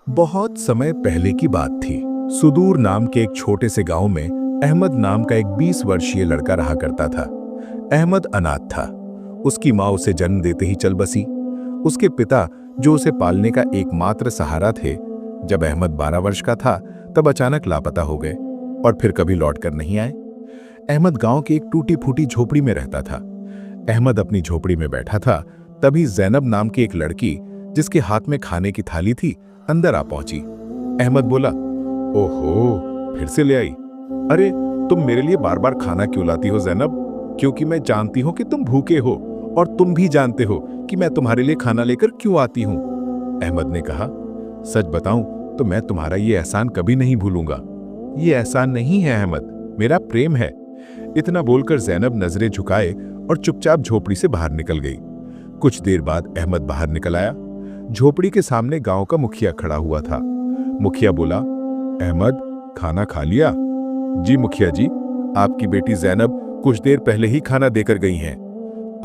बहुत समय पहले की बात थी। सुदूर नाम के एक छोटे से गांव में अहमद नाम का एक 20 वर्षीय लड़का रहा करता था। अहमद अनाथ था। उसकी माँ उसे जन्म देते ही चल बसी। उसके पिता, जो उसे पालने का एकमात्र सहारा थे, जब अहमद 12 वर्ष का था तब अचानक लापता हो गए और फिर कभी लौट कर नहीं आए। अहमद गांव की एक टूटी फूटी झोपड़ी में रहता था। अहमद अपनी झोपड़ी में बैठा था, तभी जैनब नाम की एक लड़की, जिसके हाथ में खाने की थाली थी, अंदर आ पहुंची। अहमद बोला, ओहो, फिर से ले आई। अरे, तुम मेरे लिए बार बार खाना क्यों लाती हो जैनब? क्योंकि मैं जानती हूं कि तुम भूखे हो और तुम भी जानते हो कि मैं तुम्हारे लिए खाना लेकर क्यों आती हूं। अहमद ने कहा, सच बताऊं तो मैं तुम्हारा ये एहसान कभी नहीं भूलूंगा। ये एहसान नहीं है अहमद, मेरा प्रेम है। इतना बोलकर जैनब नजरें झुकाए और चुपचाप झोपड़ी से बाहर निकल गई। कुछ देर बाद अहमद बाहर निकल आया। झोपड़ी के सामने गांव का मुखिया खड़ा हुआ था। मुखिया बोला, अहमद, खाना खा लिया? जी मुखिया जी, आपकी बेटी जैनब कुछ देर पहले ही खाना देकर गई हैं।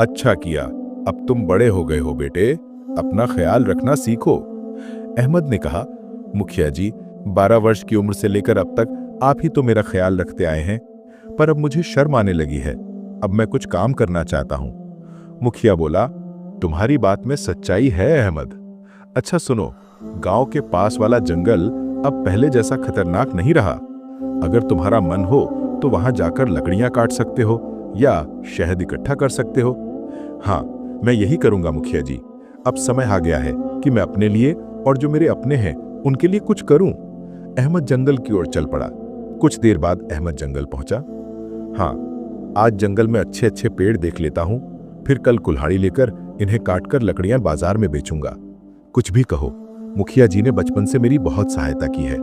अच्छा किया, अब तुम बड़े हो गए हो बेटे, अपना ख्याल रखना सीखो। अहमद ने कहा, मुखिया जी, 12 वर्ष की उम्र से लेकर अब तक आप ही तो मेरा ख्याल रखते आए हैं, पर अब मुझे शर्म आने लगी है। अब मैं कुछ काम करना चाहता हूं। मुखिया बोला, तुम्हारी बात में सच्चाई है अहमद। अच्छा सुनो, गांव के पास वाला जंगल अब पहले जैसा खतरनाक नहीं रहा। अगर तुम्हारा मन हो तो वहां जाकर लकड़ियां काट सकते हो या शहद इकट्ठा कर सकते हो। हाँ, मैं यही करूंगा मुखिया जी। अब समय आ गया है कि मैं अपने लिए और जो मेरे अपने हैं उनके लिए कुछ करूं। अहमद जंगल की ओर चल पड़ा। कुछ देर बाद अहमद जंगल पहुंचा। हाँ, आज जंगल में अच्छे अच्छे पेड़ देख लेता हूं, फिर कल कुल्हाड़ी लेकर इन्हें काटकर लकड़ियां बाजार में बेचूंगा। कुछ भी कहो, मुखिया जी ने बचपन से मेरी बहुत सहायता की है।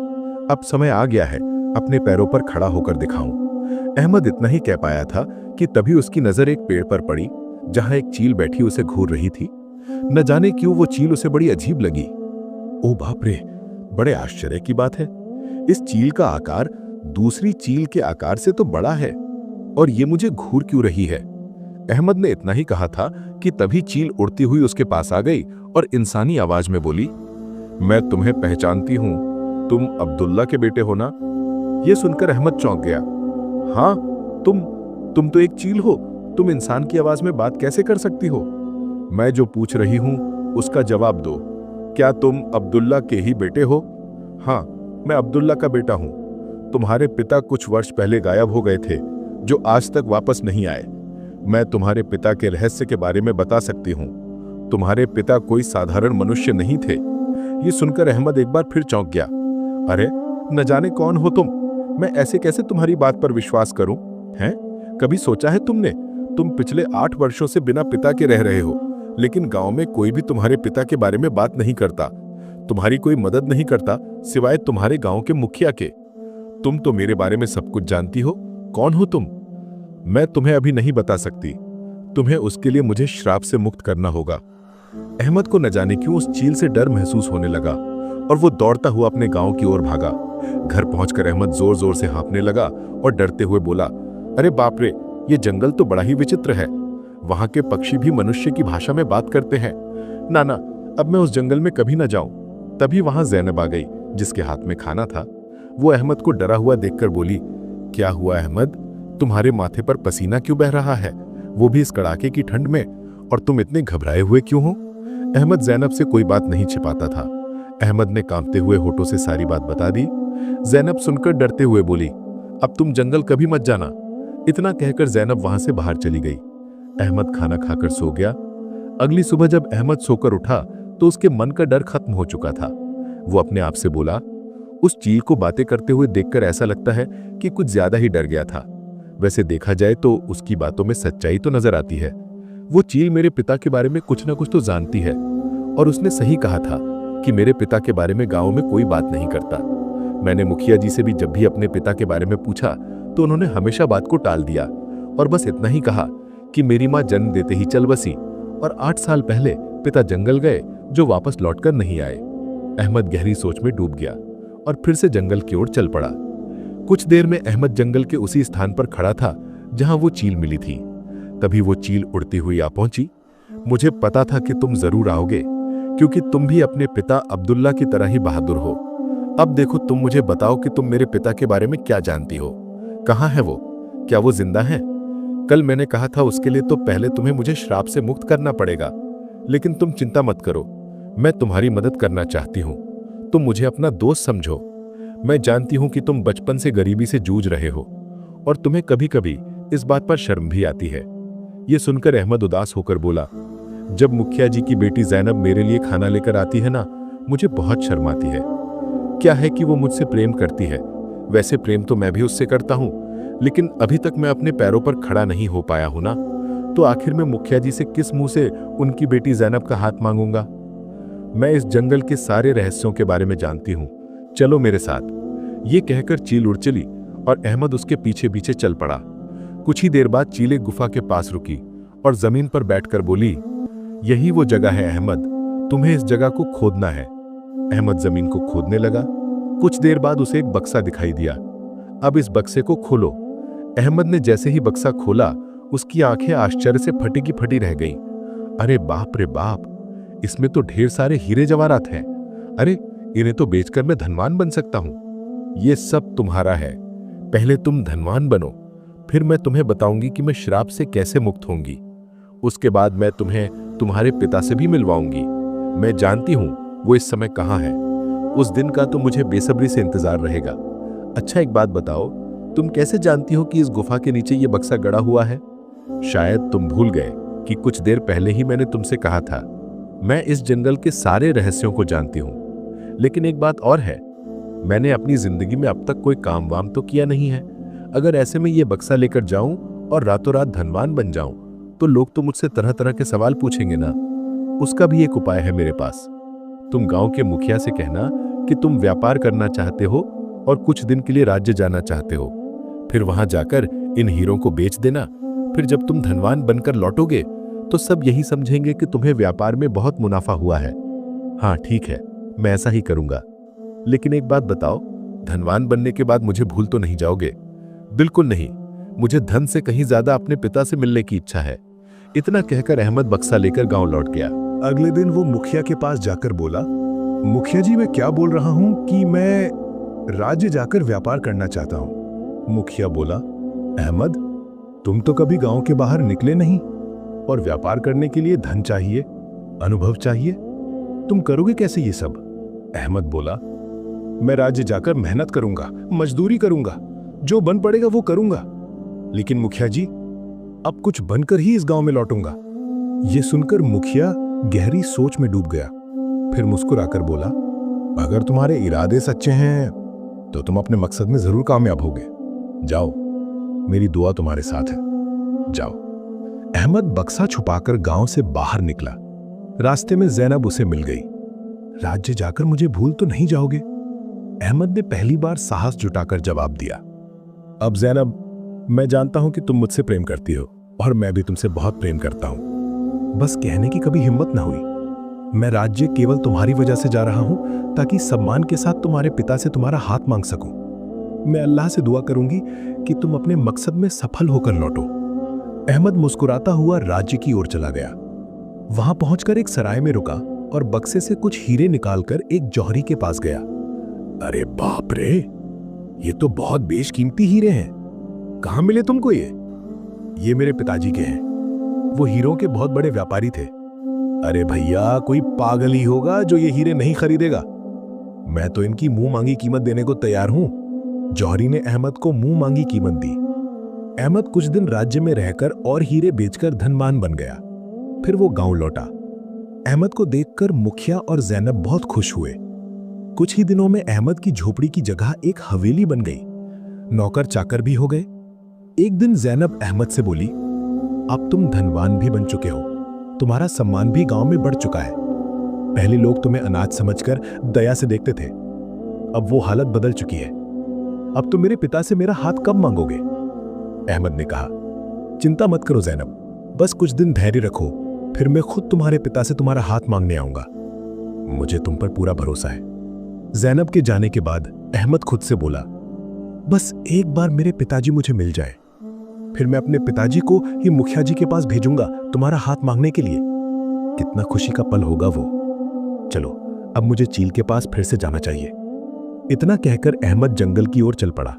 अब समय आ गया है अपने पैरों पर खड़ा होकर दिखाऊं। अहमद इतना ही कह पाया था कि तभी उसकी नजर एक पेड़ पर पड़ी, जहां एक चील बैठी उसे घूर रही थी। न जाने क्यों वो चील उसे बड़ी अजीब लगी। ओ बाप रे, बड़े आश्चर्य की बात है। इस चील का आकार दूसरी चील के आकार से तो बड़ा है, और ये मुझे घूर क्यों रही है? अहमद ने इतना ही कहा था कि तभी चील उड़ती हुई उसके पास आ गई और इंसानी आवाज में बोली, मैं तुम्हें पहचानती हूं, तुम अब्दुल्ला के बेटे हो ना? यह सुनकर अहमद चौंक गया। हाँ, तुम तो एक चील हो, तुम इंसान की आवाज में बात कैसे कर सकती हो? मैं जो पूछ रही हूं उसका जवाब दो। क्या तुम अब्दुल्ला के ही बेटे हो? हाँ, मैं अब्दुल्ला का बेटा हूं। तुम्हारे पिता कुछ वर्ष पहले गायब हो गए थे, जो आज तक वापस नहीं आए। मैं तुम्हारे पिता के रहस्य के बारे में बता सकती हूं। तुम्हारे पिता कोई साधारण मनुष्य नहीं थे। ये सुनकर अहमद एक बार फिर चौंक गया। अरे, न जाने कौन हो तुम? मैं ऐसे कैसे तुम्हारी बात पर विश्वास करूं? हैं? कभी सोचा है तुमने? तुम पिछले 8 वर्षों से बिना पिता के रह रहे हो, लेकिन गांव में कोई भी तुम्हारे पिता के बारे में बात नहीं करता। तुम्हारी कोई मदद नहीं करता सिवाय तुम्हारे गांव के मुखिया के। तुम तो मेरे बारे में सब कुछ जानती हो। कौन हो तुम? मैं तुम्हें अभी नहीं बता सकती। तुम्हें उसके लिए मुझे श्राप से मुक्त करना होगा। अहमद को न जाने क्यों उस चील से डर महसूस होने लगा और वो दौड़ता हुआ अपने गांव की ओर भागा। घर पहुंचकर अहमद जोर जोर से हाँफने लगा और डरते हुए बोला, अरे बाप रे, ये जंगल तो बड़ा ही विचित्र है। वहां के पक्षी भी मनुष्य की भाषा में बात करते हैं। ना, अब मैं उस जंगल में कभी ना जाऊं। तभी वहां जैनब आ गई, जिसके हाथ में खाना था। वो अहमद को डरा हुआ देखकर बोली, क्या हुआ अहमद? तुम्हारे माथे पर पसीना क्यों बह रहा है, वो भी इस कड़ाके की ठंड में? और तुम इतने घबराए हुए क्यों हो? अहमद जैनब से कोई बात नहीं छिपाता था। अहमद ने कांपते हुए होठों से सारी बात बता दी। जैनब सुनकर डरते हुए बोली, अब तुम जंगल कभी मत जाना। इतना कहकर जैनब वहां से बाहर चली गई। अहमद खाना खाकर सो गया। अगली सुबह जब अहमद सोकर उठा तो उसके मन का डर खत्म हो चुका था। वो अपने आप से बोला, उस चील को बातें करते हुए देखकर ऐसा लगता है कि कुछ ज्यादा ही डर गया था। वैसे देखा जाए तो उसकी बातों में सच्चाई तो नजर आती है। वो चील मेरे पिता के बारे में कुछ ना कुछ तो जानती है, और उसने सही कहा था कि मेरे पिता के बारे में गांव में कोई बात नहीं करता। मैंने मुखिया जी से भी जब भी अपने पिता के बारे में पूछा तो उन्होंने हमेशा बात को टाल दिया और बस इतना ही कहा कि मेरी माँ जन्म देते ही चल बसी और 8 साल पहले पिता जंगल गए, जो वापस लौटकर नहीं आए। अहमद गहरी सोच में डूब गया और फिर से जंगल की ओर चल पड़ा। कुछ देर में अहमद जंगल के उसी स्थान पर खड़ा था जहां वो चील मिली थी। तभी वो चील उड़ती हुई आ पहुंची। मुझे पता था कि तुम जरूर आओगे, क्योंकि तुम भी अपने पिता अब्दुल्ला की तरह ही बहादुर हो। अब देखो, तुम मुझे बताओ कि तुम मेरे पिता के बारे में क्या जानती हो। कहाँ है वो? क्या वो जिंदा है? कल मैंने कहा था उसके लिए तो पहले तुम्हें मुझे श्राप से मुक्त करना पड़ेगा, लेकिन तुम चिंता मत करो, मैं तुम्हारी मदद करना चाहती हूँ। तुम मुझे अपना दोस्त समझो। मैं जानती हूँ कि तुम बचपन से गरीबी से जूझ रहे हो और तुम्हें कभी कभी इस बात पर शर्म भी आती है। ये सुनकर अहमद उदास होकर बोला, जब मुखिया जी की बेटी जैनब मेरे लिए खाना लेकर आती है ना, मुझे बहुत शर्म आती है। क्या है कि वो मुझसे प्रेम करती है, वैसे प्रेम तो मैं भी उससे करता हूँ, लेकिन अभी तक मैं अपने पैरों पर खड़ा नहीं हो पाया हूं ना, तो आखिर मैं मुखिया जी से किस मुंह से उनकी बेटी जैनब का हाथ मांगूंगा। मैं इस जंगल के सारे रहस्यों के बारे में जानती हूँ, चलो मेरे साथ। ये कहकर चील उड़ चली और अहमद उसके पीछे पीछे चल पड़ा। कुछ ही देर बाद चील एक गुफा के पास रुकी और जमीन पर बैठकर बोली, यही वो जगह है अहमद, तुम्हें इस जगह को खोदना है। अहमद जमीन को खोदने लगा। कुछ देर बाद उसे एक बक्सा दिखाई दिया। अब इस बक्से को खोलो। अहमद ने जैसे ही बक्सा खोला, उसकी आंखें आश्चर्य से फटी की फटी रह गईं। अरे बाप रे बाप, इसमें तो ढेर सारे हीरे जवाहरात हैं। अरे इन्हें तो बेचकर मैं धनवान बन सकता हूं। ये सब तुम्हारा है। पहले तुम धनवान बनो, फिर मैं तुम्हें बताऊंगी कि मैं श्राप से कैसे मुक्त होंगी। उसके बाद मैं तुम्हें तुम्हारे पिता से भी मिलवाऊंगी। मैं जानती हूं वो इस समय कहाँ है। उस दिन का तो मुझे बेसब्री से इंतजार रहेगा। अच्छा एक बात बताओ, तुम कैसे जानती हो कि इस गुफा के नीचे ये बक्सा गड़ा हुआ है? शायद तुम भूल गए कि कुछ देर पहले ही मैंने तुमसे कहा था, मैं इस जंगल के सारे रहस्यों को जानती हूं। लेकिन एक बात और है, मैंने अपनी जिंदगी में अब तक कोई काम वाम तो किया नहीं है। अगर ऐसे में ये बक्सा लेकर जाऊं और रातों रात धनवान बन जाऊं, तो लोग तो मुझसे तरह तरह के सवाल पूछेंगे ना। उसका भी एक उपाय है मेरे पास। तुम गांव के मुखिया से कहना कि तुम व्यापार करना चाहते हो और कुछ दिन के लिए राज्य जाना चाहते हो। फिर वहां जाकर इन हीरों को बेच देना। फिर जब तुम धनवान बनकर लौटोगे तो सब यही समझेंगे कि तुम्हें व्यापार में बहुत मुनाफा हुआ है। हाँ ठीक है, मैं ऐसा ही करूंगा। लेकिन एक बात बताओ, धनवान बनने के बाद मुझे भूल तो नहीं जाओगे? बिल्कुल नहीं, मुझे धन से कहीं ज्यादा अपने पिता से मिलने की इच्छा है। इतना कहकर अहमद बक्सा लेकर गांव लौट गया। अगले दिन वो मुखिया के पास जाकर बोला, मुखिया जी मैं क्या बोल रहा हूं कि मैं राज्य जाकर व्यापार करना चाहता हूं। मुखिया बोला, अहमद तुम तो कभी गांव के बाहर निकले नहीं और व्यापार करने के लिए धन चाहिए, अनुभव चाहिए, तुम करोगे कैसे ये सब? अहमद बोला, मैं राज्य जाकर मेहनत करूंगा, मजदूरी करूंगा, जो बन पड़ेगा वो करूंगा। लेकिन मुखिया जी अब कुछ बनकर ही इस गांव में लौटूंगा। ये सुनकर मुखिया गहरी सोच में डूब गया। फिर मुस्कुराकर बोला, अगर तुम्हारे इरादे सच्चे हैं तो तुम अपने मकसद में जरूर कामयाब होगे। जाओ, मेरी दुआ तुम्हारे साथ है, जाओ। अहमद बक्सा छुपाकर गांव से बाहर निकला। रास्ते में जैनब उसे मिल गई। राज्य जाकर मुझे भूल तो नहीं जाओगे? अहमद ने पहली बार साहस जुटाकर जवाब दिया। अब जैनब, मैं जानता हूं कि तुम मुझसे प्रेम करती हो और मैं भी तुमसे बहुत प्रेम करता हूं। बस कहने की कभी हिम्मत ना हुई। मैं राज्य केवल तुम्हारी वजह से जा रहा हूं ताकि सम्मान के साथ तुम्हारे पिता से तुम्हारा हाथ मांग सकूं। मैं अल्लाह से दुआ करूंगी कि तुम अपने मकसद में सफल होकर लौटो। अहमद मुस्कुराता हुआ राज्य की ओर चला गया। वहां पहुंचकर एक सराय में रुका और बक्से से कुछ हीरे निकालकर एक जौहरी के पास गया। अरे बाप रे, ये तो बहुत बेशकीमती हीरे हैं। कहां मिले तुमको ये? ये मेरे पिताजी के हैं। वो हीरों के बहुत बड़े व्यापारी थे। अरे भैया, कोई पागल ही होगा जो ये हीरे नहीं खरीदेगा। मैं तो इनकी मुंह मांगी कीमत देने को तैयार हूं। जौहरी ने अहमद को मुंह मांगी कीमत दी। अहमद कुछ दिन राज्य में रहकर और हीरे बेचकर धनवान बन गया। फिर वो गांव लौटा। अहमद को देखकर मुखिया और जैनब बहुत खुश हुए। कुछ ही दिनों में अहमद की झोपड़ी की जगह एक हवेली बन गई। नौकर चाकर भी हो गए। एक दिन जैनब अहमद से बोली, अब तुम धनवान भी बन चुके हो, तुम्हारा सम्मान भी गांव में बढ़ चुका है। पहले लोग तुम्हें अनाथ समझकर दया से देखते थे, अब वो हालत बदल चुकी है। अब तुम मेरे पिता से मेरा हाथ कब मांगोगे? अहमद ने कहा, चिंता मत करो जैनब, बस कुछ दिन धैर्य रखो, फिर मैं खुद तुम्हारे पिता से तुम्हारा हाथ मांगने आऊंगा। मुझे तुम पर पूरा भरोसा है। जैनब के जाने के बाद अहमद खुद से बोला, बस एक बार मेरे पिताजी मुझे मिल जाए, फिर मैं अपने पिताजी को ही मुखिया जी के पास भेजूंगा तुम्हारा हाथ मांगने के लिए। कितना खुशी का पल होगा वो। चलो अब मुझे चील के पास फिर से जाना चाहिए। इतना कहकर अहमद जंगल की ओर चल पड़ा।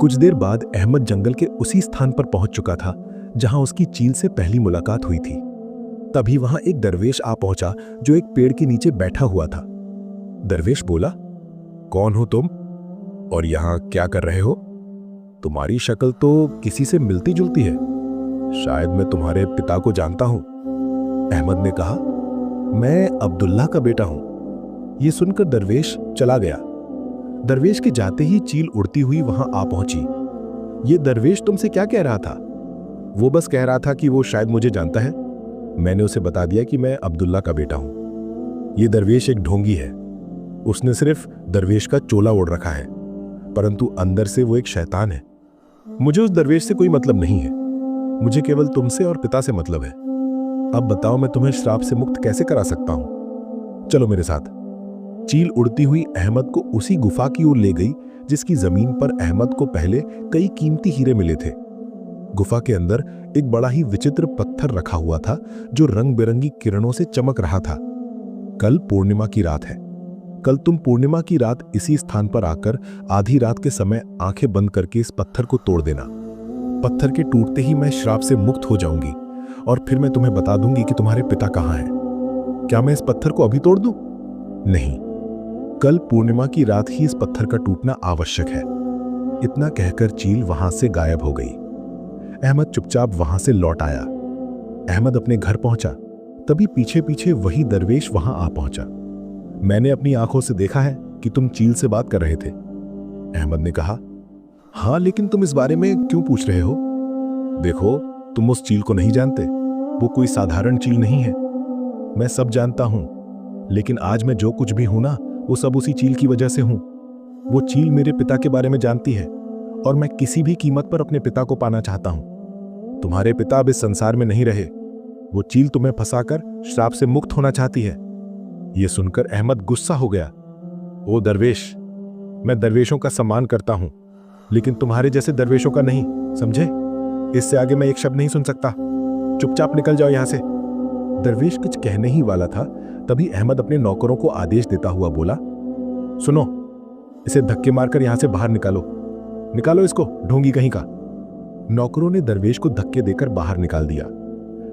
कुछ देर बाद अहमद जंगल के उसी स्थान पर पहुंच चुका था जहां उसकी चील से पहली मुलाकात हुई थी। तभी वहां एक दरवेश आ पहुंचा जो एक पेड़ के नीचे बैठा हुआ था। दरवेश बोला, कौन हो तुम और यहां क्या कर रहे हो? तुम्हारी शक्ल तो किसी से मिलती जुलती है। शायद मैं तुम्हारे पिता को जानता हूं। अहमद ने कहा, मैं अब्दुल्ला का बेटा हूं। यह सुनकर दरवेश चला गया। दरवेश के जाते ही चील उड़ती हुई वहां आ पहुंची। यह दरवेश तुमसे क्या कह रहा था? वो बस कह रहा था कि वो शायद मुझे जानता है। मैंने उसे बता दिया कि मैं अब्दुल्ला का बेटा हूं। यह दरवेश एक ढोंगी है। उसने सिर्फ दरवेश का चोला ओढ़ रखा है, परंतु अंदर से वो एक शैतान है। मुझे उस दरवेश से कोई मतलब नहीं है। मुझे केवल तुमसे और पिता से मतलब है। अब बताओ मैं तुम्हें श्राप से मुक्त कैसे करा सकता हूं? चलो मेरे साथ। चील उड़ती हुई अहमद को उसी गुफा की ओर ले गई जिसकी जमीन पर अहमद को पहले कई कीमती हीरे मिले थे। गुफा के अंदर एक बड़ा ही विचित्र पत्थर रखा हुआ था जो रंग बिरंगी किरणों से चमक रहा था। कल पूर्णिमा की रात है। कल तुम पूर्णिमा की रात इसी स्थान पर आकर आधी रात के समय आंखें बंद करके इस पत्थर को तोड़ देना। पत्थर के टूटते ही मैं श्राप से मुक्त हो जाऊंगी और फिर मैं तुम्हें बता दूंगी कि तुम्हारे पिता कहां हैं। क्या मैं इस पत्थर को अभी तोड़ दूं? नहीं, कल पूर्णिमा की रात ही इस पत्थर का टूटना आवश्यक है। इतना कहकर चील वहां से गायब हो गई। अहमद चुपचाप वहां से लौट आया। अहमद अपने घर पहुंचा, तभी पीछे पीछे वही दरवेश वहां आ पहुंचा। मैंने अपनी आंखों से देखा है कि तुम चील से बात कर रहे थे। अहमद ने कहा, हां, लेकिन तुम इस बारे में क्यों पूछ रहे हो? देखो, तुम उस चील को नहीं जानते। वो कोई साधारण चील नहीं है। मैं सब जानता हूं, लेकिन आज मैं जो कुछ भी हूं ना, वो सब उसी चील की वजह से हूं। वो चील मेरे पिता के बारे में जानती है और मैं किसी भी कीमत पर अपने पिता को पाना चाहता हूं। तुम्हारे पिता अब इस संसार में नहीं रहे। वो चील तुम्हें फंसाकर श्राप से मुक्त होना चाहती है। यह सुनकर अहमद गुस्सा हो गया। ओ दरवेश, मैं दरवेशों का सम्मान करता हूं, लेकिन तुम्हारे जैसे दरवेशों का नहीं, समझे? इससे आगे मैं एक शब्द नहीं सुन सकता। चुपचाप निकल जाओ यहां से। दरवेश कुछ कहने ही वाला था, तभी अहमद अपने नौकरों को आदेश देता हुआ बोला, सुनो, इसे धक्के मारकर यहां से बाहर निकालो। निकालो इसको, ढोंगी कहीं का। नौकरों ने दरवेश को धक्के देकर बाहर निकाल दिया।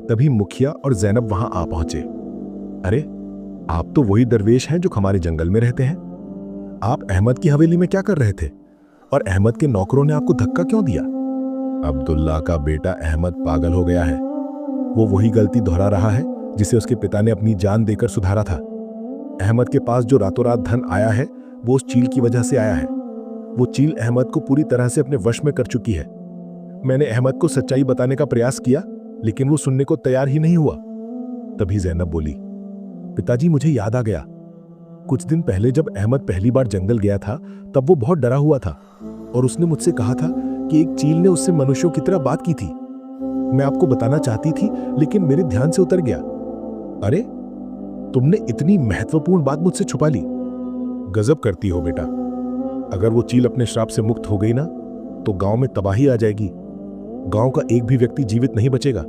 तभी मुखिया और जैनब वहां आ पहुंचे। अरे, आप तो वही दरवेश हैं जो हमारे जंगल में रहते हैं। आप अहमद की हवेली में क्या कर रहे थे? और अहमद के नौकरों ने आपको धक्का क्यों दिया? अब्दुल्ला का बेटा अहमद पागल हो गया है। वो वही गलती दोहरा रहा है जिसे उसके पिता ने अपनी जान देकर सुधारा था। अहमद के पास जो रातों रात धन आया है, वो उस चील की वजह से आया है। वो चील अहमद को पूरी तरह से अपने वश में कर चुकी है। मैंने अहमद को सच्चाई बताने का प्रयास किया, लेकिन वो सुनने को तैयार ही नहीं हुआ। तभी जैनब बोली, पिताजी, मुझे याद आ गया। कुछ दिन पहले जब अहमद पहली बार जंगल गया था, तब वो बहुत डरा हुआ था और उसने मुझसे कहा था कि एक चील ने उससे मनुष्यों की तरह बात की थी। मैं आपको बताना चाहती थी, लेकिन मेरे ध्यान से उतर गया। अरे, तुमने इतनी महत्वपूर्ण बात मुझसे छुपा ली। गजब करती हो बेटा। अगर वो चील अपने श्राप से मुक्त हो गई ना, तो गांव में तबाही आ जाएगी। गांव का एक भी व्यक्ति जीवित नहीं बचेगा।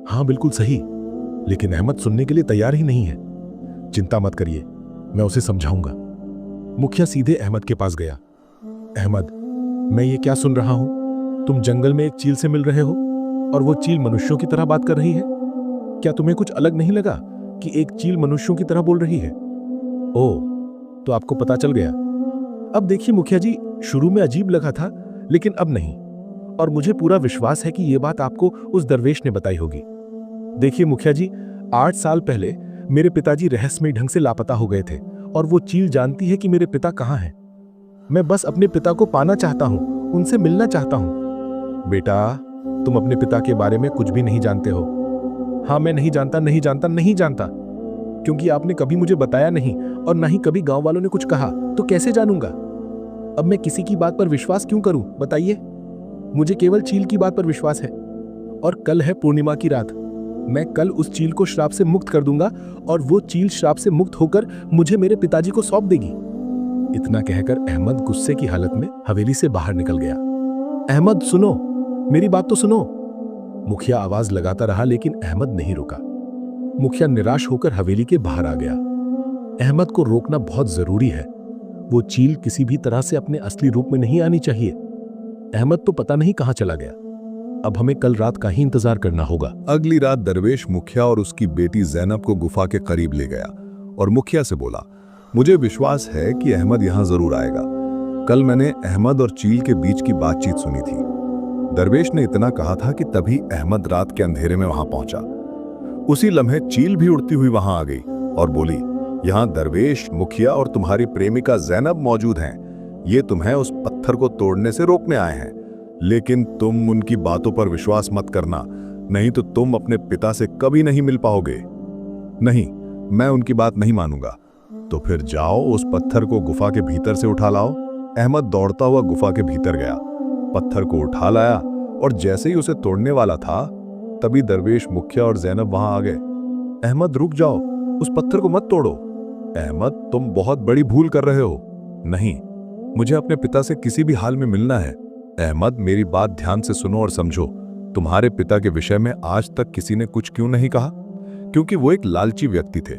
हां, बिल्कुल सही, लेकिन अहमद सुनने के लिए तैयार ही नहीं है। चिंता मत करिए, मैं उसे समझाऊंगा। मुखिया सीधे अहमद के पास गया। अहमद, मैं ये क्या सुन रहा हूं? तुम जंगल में एक चील से मिल रहे हो और वो चील मनुष्यों की तरह बात कर रही है। क्या तुम्हें कुछ अलग नहीं लगा कि एक चील मनुष्यों की तरह बोल रही है? ओह, तो आपको पता चल गया। अब देखिए मुखिया जी, शुरू में अजीब लगा था, लेकिन अब नहीं। और मुझे पूरा विश्वास है कि यह बात आपको उस दरवेश ने बताई होगी। देखिए मुखिया जी, 8 साल पहले मेरे पिताजी रहस्यमय ढंग से लापता हो गए थे और वो चील जानती है कि मेरे पिता कहां हैं। मैं बस अपने पिता को पाना चाहता हूं, उनसे मिलना चाहता हूं। बेटा, तुम अपने पिता के बारे में कुछ भी नहीं जानते हो। हां, मैं नहीं जानता, नहीं जानता, नहीं जानता, क्योंकि आपने कभी मुझे बताया नहीं और ना ही कभी गांव वालों ने कुछ कहा, तो कैसे जानूंगा? अब मैं किसी की बात पर विश्वास क्यों करूं, बताइए? मुझे केवल चील की बात पर विश्वास है। और कल है पूर्णिमा की रात। मैं कल उस चील को श्राप से मुक्त कर दूंगा और वो चील श्राप से मुक्त होकर मुझे मेरे पिताजी को सौंप देगी। इतना कहकर अहमद गुस्से की हालत में हवेली से बाहर निकल गया। अहमद सुनो, मेरी बात तो सुनो। मुखिया आवाज लगाता रहा, लेकिन अहमद नहीं रुका। मुखिया निराश होकर हवेली के बाहर आ गया। अहमद को रोकना बहुत जरूरी है। वो चील किसी भी तरह से अपने असली रूप में नहीं आनी चाहिए। अहमद तो पता नहीं कहां चला गया। अब हमें कल रात का ही इंतजार करना होगा। अगली रात दरवेश मुखिया और उसकी बेटी जैनब को गुफा के करीब ले गया और मुखिया से बोला, मुझे विश्वास है कि अहमद यहां जरूर आएगा। कल मैंने अहमद और चील के बीच की बातचीत सुनी थी। दरवेश ने इतना कहा था कि तभी अहमद रात के अंधेरे में वहां पहुंचा। उसी लम्हे चील भी उड़ती हुई वहां आ गई और बोली, यहां दरवेश, मुखिया और तुम्हारी प्रेमिका जैनब मौजूद हैं। ये तुम्हें उस पत्थर को तोड़ने से रोकने आए हैं, लेकिन तुम उनकी बातों पर विश्वास मत करना, नहीं तो तुम अपने पिता से कभी नहीं मिल पाओगे। नहीं, मैं उनकी बात नहीं मानूंगा। तो फिर जाओ, उस पत्थर को गुफा के भीतर से उठा लाओ। अहमद दौड़ता हुआ गुफा के भीतर गया, पत्थर को उठा लाया और जैसे ही उसे तोड़ने वाला था तभी दरवेश, मुखिया और जैनब वहां आ गए। अहमद रुक जाओ, उस पत्थर को मत तोड़ो। अहमद, तुम बहुत बड़ी भूल कर रहे हो। नहीं, मुझे अपने पिता से किसी भी हाल में मिलना है। अहमद, मेरी बात ध्यान से सुनो और समझो। तुम्हारे पिता के विषय में आज तक किसी ने कुछ क्यों नहीं कहा? क्योंकि वो एक लालची व्यक्ति थे।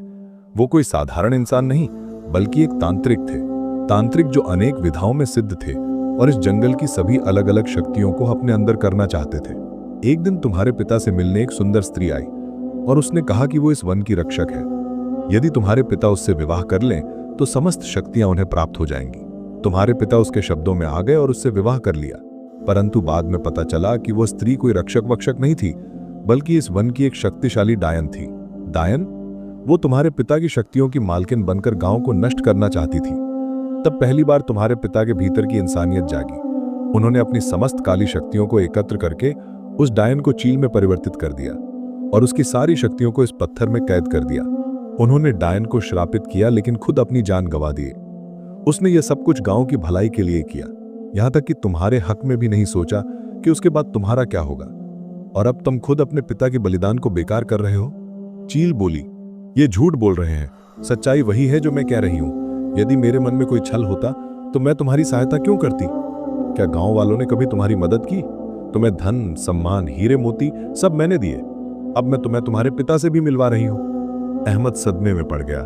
वो कोई साधारण इंसान नहीं, बल्कि एक तांत्रिक थे। तांत्रिक जो अनेक विधाओं में सिद्ध थे और इस जंगल की सभी अलग अलग शक्तियों को अपने अंदर करना चाहते थे। एक दिन तुम्हारे पिता से मिलने एक सुंदर स्त्री आई और उसने कहा कि वो इस वन की रक्षक है। यदि तुम्हारे पिता उससे विवाह कर लें तो समस्त शक्तियां उन्हें प्राप्त हो जाएंगी। तुम्हारे पिता उसके शब्दों में आ गए और उससे विवाह कर लिया, परंतु बाद में पता चला कि वो स्त्री कोई रक्षक वक्षक नहीं थी, बल्कि इस वन की एक शक्तिशाली डायन थी। डायन? वो तुम्हारे पिता की शक्तियों की मालकिन बनकर गांव को नष्ट करना चाहती थी। तब पहली बार तुम्हारे पिता के भीतर की इंसानियत जागी। उन्होंने अपनी समस्त काली शक्तियों को एकत्र करके उस डायन को चील में परिवर्तित कर दिया और उसकी सारी शक्तियों को इस पत्थर में कैद कर दिया। उन्होंने डायन को श्रापित किया, लेकिन खुद अपनी जान गंवा दिए। उसने यह सब कुछ गांव की भलाई के लिए किया, यहां तक कि तुम्हारे हक में भी नहीं सोचा कि उसके बाद तुम्हारा क्या होगा। और अब तुम खुद अपने पिता के बलिदान को बेकार कर रहे हो। चील बोली, ये झूठ बोल रहे हैं, सच्चाई वही है जो मैं कह रही हूं। यदि मेरे मन में कोई छल होता तो मैं तुम्हारी सहायता क्यों करती? क्या गांव वालों ने कभी तुम्हारी मदद की? तुम्हें धन, सम्मान, हीरे मोती सब मैंने दिए। अब मैं तुम्हें तुम्हारे पिता से भी मिलवा रही हूं। अहमद सदमे में पड़ गया।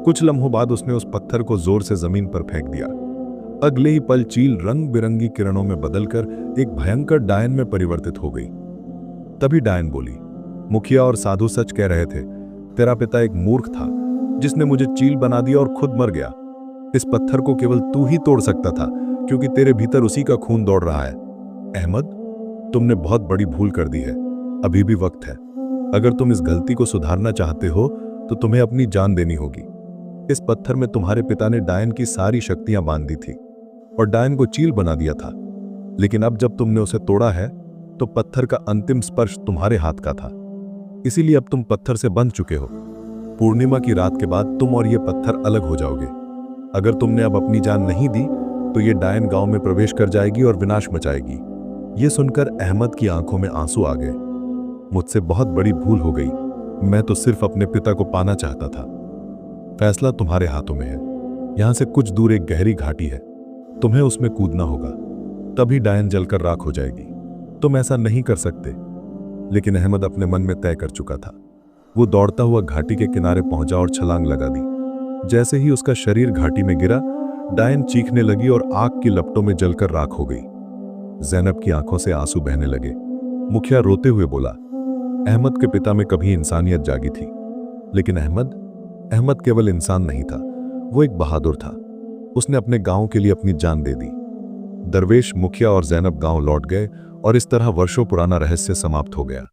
कुछ लम्हों बाद उसने उस पत्थर को जोर से जमीन पर फेंक दिया। अगले ही पल चील रंग बिरंगी किरणों में बदलकर एक भयंकर डायन में परिवर्तित हो गई। तभी डायन बोली, मुखिया और साधु सच कह रहे थे। तेरा पिता एक मूर्ख था जिसने मुझे चील बना दिया और खुद मर गया। इस पत्थर को केवल तू ही तोड़ सकता था, क्योंकि तेरे भीतर उसी का खून दौड़ रहा है। अहमद, तुमने बहुत बड़ी भूल कर दी है। अभी भी वक्त है। अगर तुम इस गलती को सुधारना चाहते हो तो तुम्हें अपनी जान देनी होगी। इस पत्थर में तुम्हारे पिता ने डायन की सारी शक्तियां बांध दी थी और डायन को चील बना दिया था, लेकिन अब जब तुमने उसे तोड़ा है तो पत्थर का अंतिम स्पर्श तुम्हारे हाथ का था। इसीलिए अब तुम पत्थर से बंध चुके हो। पूर्णिमा की रात के बाद तुम और ये पत्थर अलग हो जाओगे। अगर तुमने अब अपनी जान नहीं दी तो ये डायन गांव में प्रवेश कर जाएगी और विनाश मचाएगी। ये सुनकर अहमद की आंखों में आंसू आ गए। मुझसे बहुत बड़ी भूल हो गई। मैं तो सिर्फ अपने पिता को पाना चाहता था। फैसला तुम्हारे हाथों में है। यहां से कुछ दूर एक गहरी घाटी है, तुम्हें उसमें कूदना होगा, तभी डायन जलकर राख हो जाएगी। तुम ऐसा नहीं कर सकते। लेकिन अहमद अपने मन में तय कर चुका था। वो दौड़ता हुआ घाटी के किनारे पहुंचा और छलांग लगा दी। जैसे ही उसका शरीर घाटी में गिरा, डायन चीखने लगी और आग की लपटों में जलकर राख हो गई। जैनब की आंखों से आंसू बहने लगे। मुखिया रोते हुए बोला, अहमद के पिता में कभी इंसानियत जागी थी, लेकिन अहमद केवल इंसान नहीं था, वो एक बहादुर था। उसने अपने गांव के लिए अपनी जान दे दी। दरवेश, मुखिया और जैनब गांव लौट गए और इस तरह वर्षों पुराना रहस्य समाप्त हो गया।